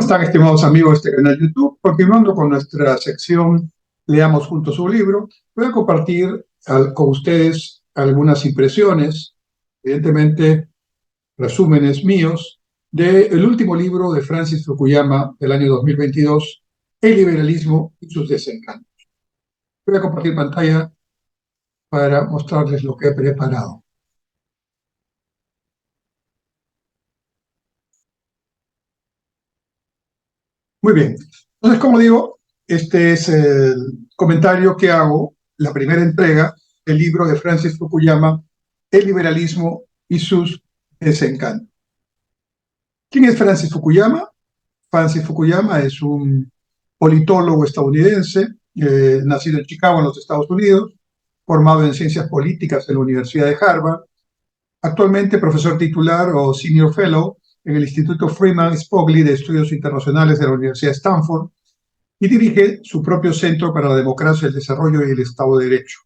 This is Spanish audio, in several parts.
están, estimados amigos de este canal YouTube? Continuando con nuestra sección Leamos Juntos un Libro, voy a compartir con ustedes algunas impresiones, evidentemente resúmenes míos, del último libro de Francis Fukuyama del año 2022, El liberalismo y sus desencantos. Voy a compartir pantalla para mostrarles lo que he preparado. Muy bien. Entonces, como digo, este es el comentario que hago, la primera entrega del libro de Francis Fukuyama, El liberalismo y sus desencantos. ¿Quién es Francis Fukuyama? Francis Fukuyama es un politólogo estadounidense, nacido en Chicago, en los Estados Unidos, formado en ciencias políticas en la Universidad de Harvard, actualmente profesor titular o senior fellow en el Instituto Freeman Spogli de Estudios Internacionales de la Universidad de Stanford, y dirige su propio Centro para la Democracia, el Desarrollo y el Estado de Derecho.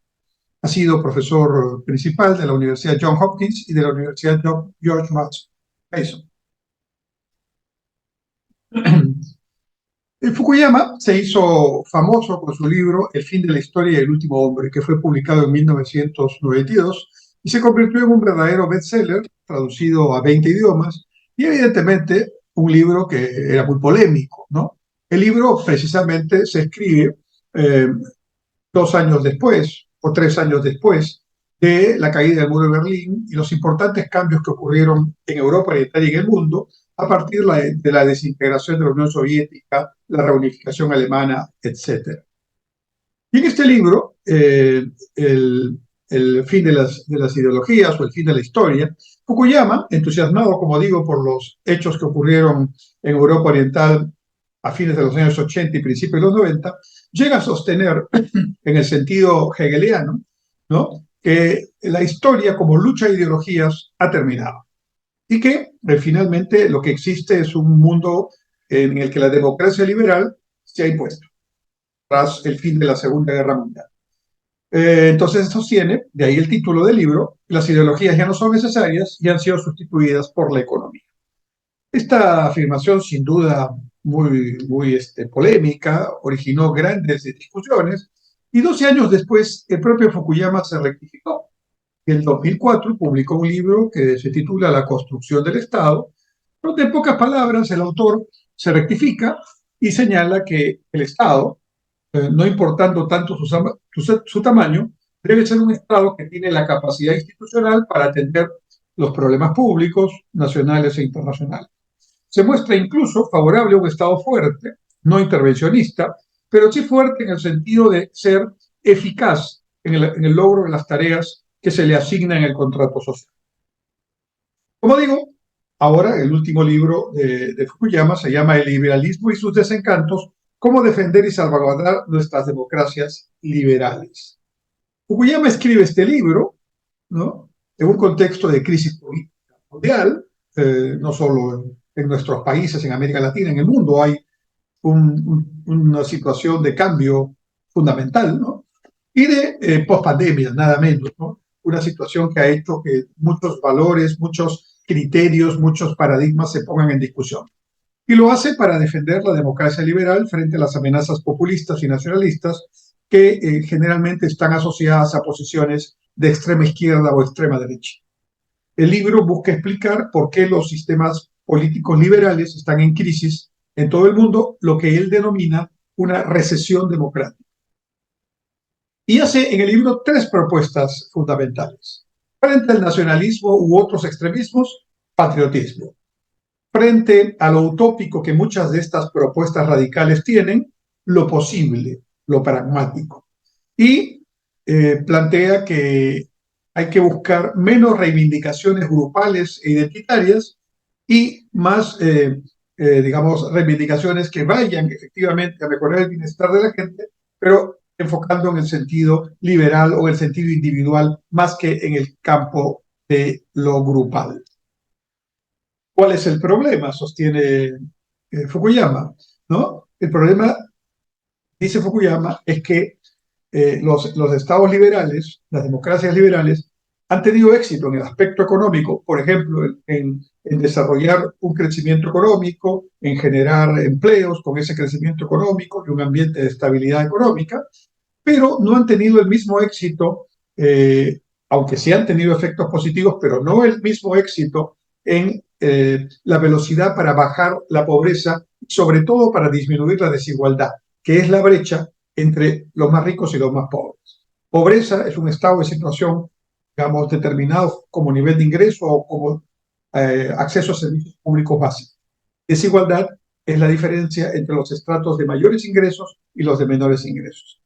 Ha sido profesor principal de la Universidad Johns Hopkins y de la Universidad George Mason. Fukuyama se hizo famoso con su libro El fin de la historia y el último hombre, que fue publicado en 1992 y se convirtió en un verdadero bestseller, traducido a 20 idiomas, y evidentemente un libro que era muy polémico, ¿no? El libro precisamente se escribe 2 años después o 3 años después de la caída del muro de Berlín y los importantes cambios que ocurrieron en Europa Oriental y en el mundo a partir de la desintegración de la Unión Soviética, la reunificación alemana, etc. Y en este libro, el fin de las ideologías o el fin de la historia, Fukuyama, entusiasmado, como digo, por los hechos que ocurrieron en Europa Oriental a fines de los años 80 y principios de los 90, llega a sostener, en el sentido hegeliano, ¿no?, que la historia como lucha de ideologías ha terminado y que finalmente lo que existe es un mundo en el que la democracia liberal se ha impuesto tras el fin de la Segunda Guerra Mundial. Entonces sostiene, de ahí el título del libro, las ideologías ya no son necesarias y han sido sustituidas por la economía. Esta afirmación, sin duda muy polémica, originó grandes discusiones y 12 años después el propio Fukuyama se rectificó. En 2004 publicó un libro que se titula La construcción del Estado, donde en pocas palabras el autor se rectifica y señala que el Estado, no importando tanto su tamaño, debe ser un Estado que tiene la capacidad institucional para atender los problemas públicos, nacionales e internacionales. Se muestra incluso favorable a un Estado fuerte, no intervencionista, pero sí fuerte en el sentido de ser eficaz en el logro de las tareas que se le asigna en el contrato social. Como digo, ahora el último libro de Fukuyama se llama El liberalismo y sus desencantos, cómo defender y salvaguardar nuestras democracias liberales. Fukuyama escribe este libro, ¿no?, en un contexto de crisis política mundial, no solo en nuestros países, en América Latina, en el mundo hay una situación de cambio fundamental, ¿no?, y de pospandemia, nada menos, ¿no?, una situación que ha hecho que muchos valores, muchos criterios, muchos paradigmas se pongan en discusión. Y lo hace para defender la democracia liberal frente a las amenazas populistas y nacionalistas que generalmente están asociadas a posiciones de extrema izquierda o extrema derecha. El libro busca explicar por qué los sistemas políticos liberales están en crisis en todo el mundo, lo que él denomina una recesión democrática. Y hace en el libro 3 propuestas fundamentales. Frente al nacionalismo u otros extremismos, patriotismo. Frente a lo utópico que muchas de estas propuestas radicales tienen, lo posible, lo pragmático. Y plantea que hay que buscar menos reivindicaciones grupales e identitarias y más, digamos, reivindicaciones que vayan efectivamente a mejorar el bienestar de la gente, pero enfocando en el sentido liberal o el sentido individual más que en el campo de lo grupal. ¿Cuál es el problema?, sostiene Fukuyama, ¿no? El problema, dice Fukuyama, es que los estados liberales, las democracias liberales, han tenido éxito en el aspecto económico, por ejemplo, en desarrollar un crecimiento económico, en generar empleos con ese crecimiento económico y un ambiente de estabilidad económica, pero no han tenido el mismo éxito, aunque sí han tenido efectos positivos, pero no el mismo éxito en la velocidad para bajar la pobreza, sobre todo para disminuir la desigualdad, que es la brecha entre los más ricos y los más pobres. Pobreza es un estado de situación, digamos, determinado como nivel de ingreso o como acceso a servicios públicos básicos. Desigualdad es la diferencia entre los estratos de mayores ingresos y los de menores ingresos.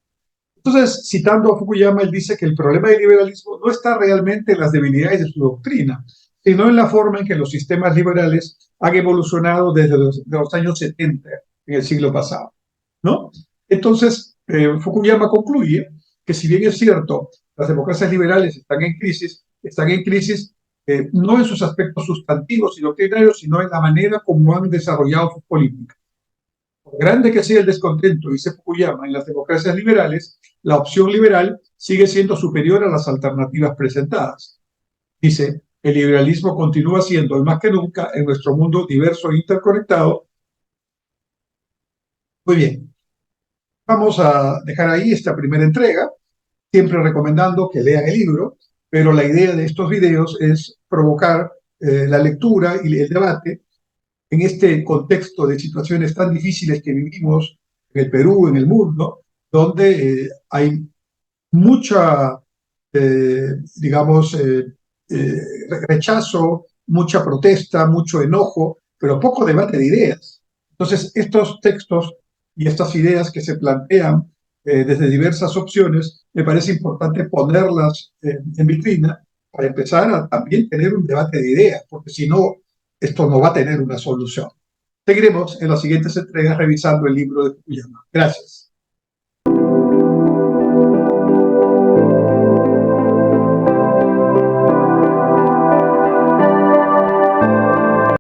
Entonces, citando a Fukuyama, él dice que el problema del liberalismo no está realmente en las debilidades de su doctrina, sino en la forma en que los sistemas liberales han evolucionado desde los años 70 en el siglo pasado, ¿no? Entonces, Fukuyama concluye que si bien es cierto, las democracias liberales están en crisis no en sus aspectos sustantivos y doctrinarios, sino en la manera como han desarrollado sus políticas. Por grande que sea el descontento, dice Fukuyama, en las democracias liberales, la opción liberal sigue siendo superior a las alternativas presentadas. Dice, el liberalismo continúa siendo, hoy más que nunca, en nuestro mundo diverso e interconectado. Muy bien, vamos a dejar ahí esta primera entrega, siempre recomendando que lean el libro, pero la idea de estos videos es provocar la lectura y el debate en este contexto de situaciones tan difíciles que vivimos en el Perú, en el mundo, donde hay mucha, digamos, rechazo, mucha protesta, mucho enojo, pero poco debate de ideas. Entonces, estos textos y estas ideas que se plantean desde diversas opciones, me parece importante ponerlas en vitrina para empezar a también tener un debate de ideas, porque si no, esto no va a tener una solución. Seguiremos en las siguientes entregas revisando el libro de Fukuyama. Gracias.